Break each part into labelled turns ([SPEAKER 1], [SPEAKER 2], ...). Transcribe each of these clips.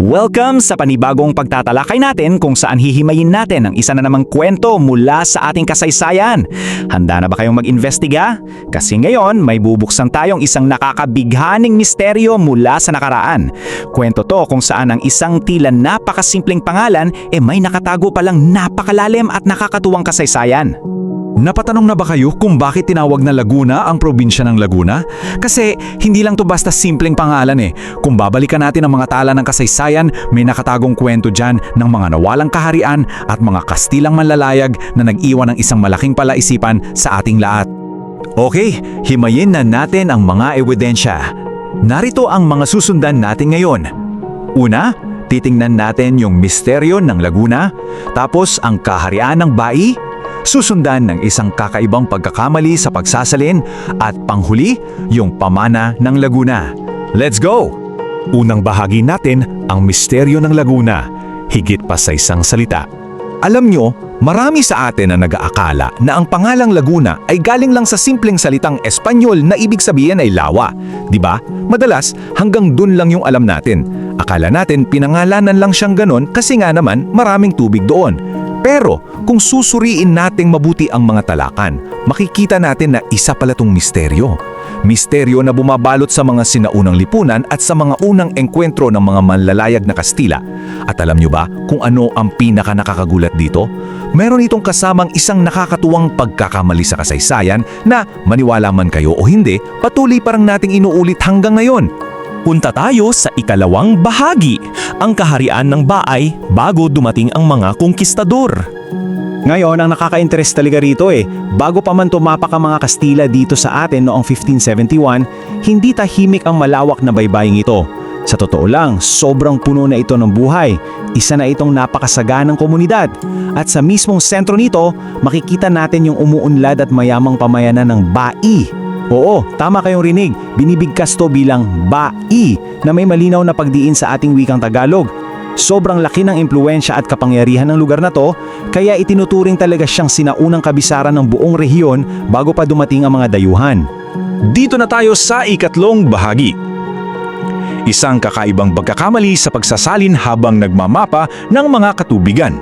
[SPEAKER 1] Welcome sa panibagong pagtatalakay natin kung saan hihimayin natin ang isa na namang kwento mula sa ating kasaysayan. Handa na ba kayong mag-investiga? Kasi ngayon may bubuksan tayong isang nakakabighaning misteryo mula sa nakaraan. Kwento to kung saan ang isang tila napakasimpleng pangalan may nakatago palang napakalalim at nakakatuwang kasaysayan.
[SPEAKER 2] Napatanong na ba kayo kung bakit tinawag na Laguna ang probinsya ng Laguna? Kasi hindi lang to basta simpleng pangalan. Kung babalikan natin ang mga tala ng kasaysayan, may nakatagong kwento dyan ng mga nawalang kaharian at mga Kastilang manlalayag na nag-iwan ng isang malaking palaisipan sa ating lahat. Okay, himayin na natin ang mga ebidensya. Narito ang mga susundan natin ngayon. Una, titingnan natin yung misteryo ng Laguna, tapos ang kaharian ng Bai, susundan ng isang kakaibang pagkakamali sa pagsasalin at panghuli, yung pamana ng Laguna. Let's go! Unang bahagi natin ang misteryo ng Laguna, higit pa sa isang salita. Alam nyo, marami sa atin ang nag-aakala na ang pangalang Laguna ay galing lang sa simpleng salitang Espanyol na ibig sabihin ay lawa. Diba? Madalas, hanggang dun lang yung alam natin. Akala natin pinangalanan lang siyang ganon kasi nga naman maraming tubig doon. Pero kung susuriin nating mabuti ang mga talakan, makikita natin na isa pala tong misteryo. Misteryo na bumabalot sa mga sinaunang lipunan at sa mga unang engkwentro ng mga manlalayag na Kastila. At alam nyo ba kung ano ang pinaka-nakakagulat dito? Meron itong kasamang isang nakakatuwang pagkakamali sa kasaysayan na maniwala man kayo o hindi, patuloy parang nating inuulit hanggang ngayon.
[SPEAKER 3] Punta tayo sa ikalawang bahagi, ang kaharian ng Bai bago dumating ang mga konkistador.
[SPEAKER 1] Ngayon, ang nakaka-interest talaga rito bago pa man tumapak ang mga Kastila dito sa atin noong 1571, hindi tahimik ang malawak na baybaying ito. Sa totoo lang, sobrang puno na ito ng buhay. Isa na itong napakasaganang komunidad. At sa mismong sentro nito, makikita natin yung umuunlad at mayamang pamayanan ng Bai. Oo, tama kayong rinig. Binibigkas to bilang Bai na may malinaw na pagdiin sa ating wikang Tagalog. Sobrang laki ng impluwensya at kapangyarihan ng lugar na to, kaya itinuturing talaga siyang sinaunang kabisaran ng buong rehiyon bago pa dumating ang mga dayuhan.
[SPEAKER 2] Dito na tayo sa ikatlong bahagi. Isang kakaibang pagkakamali sa pagsasalin habang nagmamapa ng mga katubigan.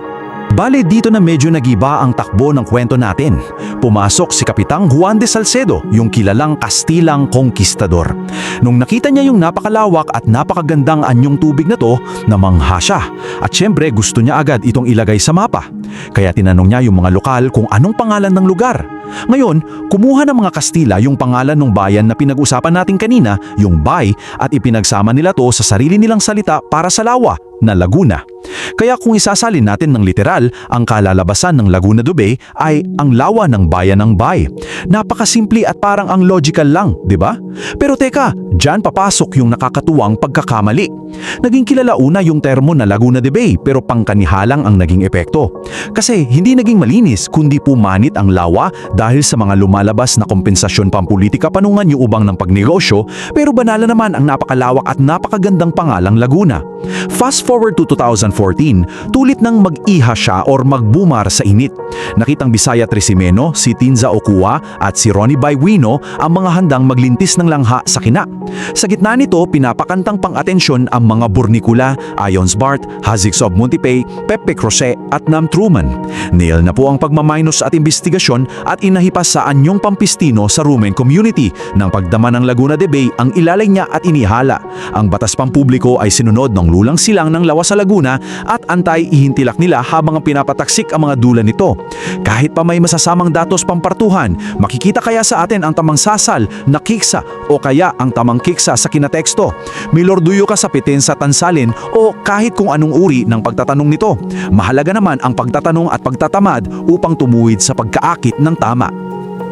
[SPEAKER 2] Bale dito na medyo nagiba ang takbo ng kwento natin. Pumasok si Kapitang Juan de Salcedo, yung kilalang Kastilang Konkistador. Nung nakita niya yung napakalawak at napakagandang anyong tubig na to, namangha siya. At syempre gusto niya agad itong ilagay sa mapa. Kaya tinanong niya yung mga lokal kung anong pangalan ng lugar. Ngayon, kumuha ng mga Kastila yung pangalan ng bayan na pinag-usapan natin kanina, yung Bai, at ipinagsama nila to sa sarili nilang salita para sa lawa na Laguna. Kaya kung isasalin natin ng literal, ang kalalabasan ng Laguna de Bay ay ang lawa ng bayan ng Bai. Napakasimple at parang ang logical lang, di ba? Pero teka, dyan papasok yung nakakatuwang pagkakamali. Naging kilala una yung termo na Laguna de Bay pero pangkanihalang ang naging epekto. Kasi hindi naging malinis kundi pumanit ang lawa dahil sa mga lumalabas na kompensasyon pampolitika panungan yung ubang ng pagnegosyo, pero banala naman ang napakalawak at napakagandang pangalang Laguna. Fast forward to 2014, tulit nang mag-iha siya or magbumar sa init. Nakitang Bisaya Trisimeno, si Tinza Ochoa at si Ronnie Bayguino ang mga handang maglintis ng langha sa kina. Sa gitna nito, pinapakantang pang-atensyon ang mga Burnicula, Ions Bart, Hazigs of Montipay, Pepe Crocet at Nam Truman. Nail na po ang pagmamainos at investigasyon at inahipas sa anyong Pampistino sa Rumen community. Nang pagdama ng Laguna de Bay ang ilalay niya at inihala. Ang batas pampubliko ay sinunod ng lulang silang ng lawas sa Laguna at antay-ihintilak nila habang pinapataksik ang mga dula nito. Kahit pa may masasamang datos pampartuhan, makikita kaya sa atin ang tamang sasal na kiksa o kaya ang tamang kiksa sa kinateksto. Milorduyo ka sa pitin sa tansalin o kahit kung anong uri ng pagtatanong nito. Mahalaga naman ang pagtatanong at pagtatamad upang tumuwid sa pagkaakit ng tama.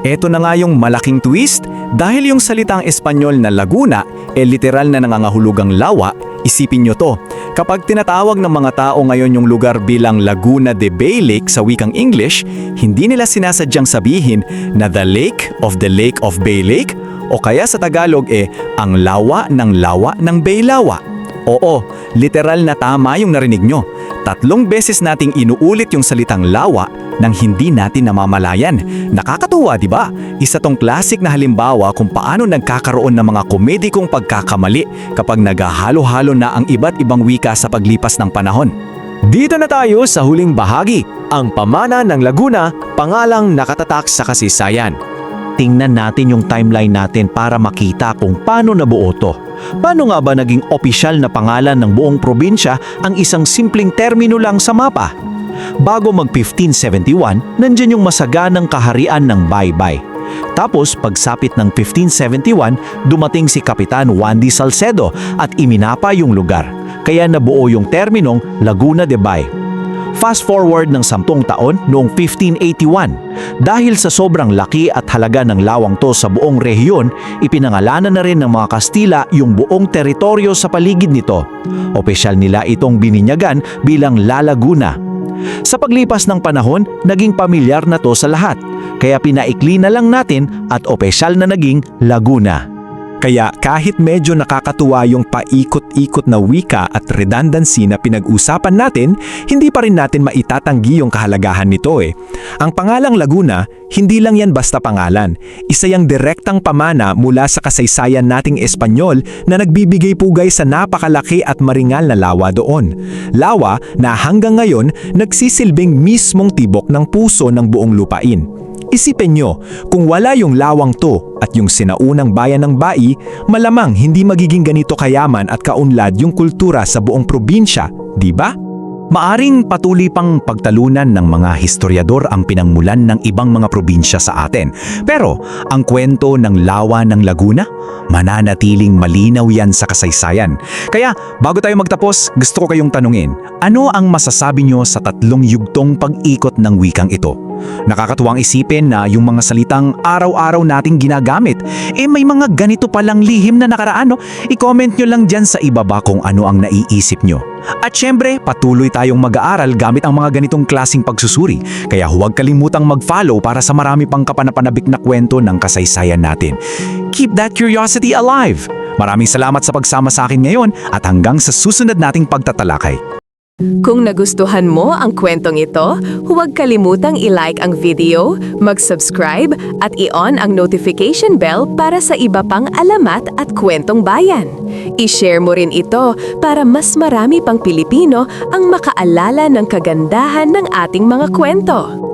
[SPEAKER 3] Ito na nga yung malaking twist, dahil yung salitang Espanyol na Laguna literal na nangangahulugang lawa. Isipin nyo to, kapag tinatawag ng mga tao ngayon yung lugar bilang Laguna de Bay Lake sa wikang English, hindi nila sinasadyang sabihin na the lake of Bay Lake o kaya sa Tagalog ang lawa ng Bay Lawa. Oo, literal na tama yung narinig nyo. 3 beses nating inuulit yung salitang lawa nang hindi natin namamalayan. Nakakatuwa, di ba? Isa tong classic na halimbawa kung paano nagkakaroon ng mga komedikong pagkakamali kapag naghahalo-halo na ang iba't ibang wika sa paglipas ng panahon.
[SPEAKER 1] Dito na tayo sa huling bahagi, ang pamana ng Laguna, pangalang nakatatak sa kasaysayan. Tingnan natin yung timeline natin para makita kung paano nabuo to. Paano nga ba naging opisyal na pangalan ng buong probinsya ang isang simpleng termino lang sa mapa? Bago mag-1571, nandyan yung masaganang kaharian ng Baybay. Tapos pagsapit ng 1571, dumating si Kapitan Juan de Salcedo at iminapa yung lugar. Kaya nabuo yung terminong Laguna de Bay. Fast forward ng 10 taon noong 1581, dahil sa sobrang laki at halaga ng lawang to sa buong rehiyon, ipinangalanan na rin ng mga Kastila yung buong teritoryo sa paligid nito. Opisyal nila itong bininyagan bilang La Laguna. Sa paglipas ng panahon, naging pamilyar na to sa lahat, kaya pinaikli na lang natin at opisyal na naging Laguna.
[SPEAKER 2] Kaya kahit medyo nakakatuwa yung paikot-ikot na wika at redundancy na pinag-usapan natin, hindi pa rin natin maitatanggi yung kahalagahan nito eh. Ang pangalang Laguna, hindi lang yan basta pangalan. Isa yang direktang pamana mula sa kasaysayan nating Espanyol na nagbibigay pugay sa napakalaki at maringal na lawa doon. Lawa na hanggang ngayon nagsisilbing mismong tibok ng puso ng buong lupain. Isipin nyo, kung wala yung lawang to at yung sinaunang bayan ng Bai, malamang hindi magiging ganito kayaman at kaunlad yung kultura sa buong probinsya, di ba? Maaring patuloy pang pagtalunan ng mga historiador ang pinangmulan ng ibang mga probinsya sa atin. Pero ang kwento ng lawa ng Laguna, mananatiling malinaw yan sa kasaysayan. Kaya bago tayo magtapos, gusto ko kayong tanungin, ano ang masasabi nyo sa 3 yugtong pag-ikot ng wikang ito? Nakakatuwang isipin na yung mga salitang araw-araw nating ginagamit, may mga ganito palang lihim na nakaraan, no? I-comment nyo lang dyan sa ibaba kung ano ang naiisip nyo. At syempre, patuloy tayong mag-aaral gamit ang mga ganitong klasing pagsusuri. Kaya huwag kalimutang mag-follow para sa marami pang kapanapanabik na kwento ng kasaysayan natin. Keep that curiosity alive! Maraming salamat sa pagsama sa akin ngayon at hanggang sa susunod nating pagtatalakay.
[SPEAKER 4] Kung nagustuhan mo ang kwentong ito, huwag kalimutang i-like ang video, mag-subscribe at i-on ang notification bell para sa iba pang alamat at kwentong bayan. I-share mo rin ito para mas marami pang Pilipino ang makaalala ng kagandahan ng ating mga kwento.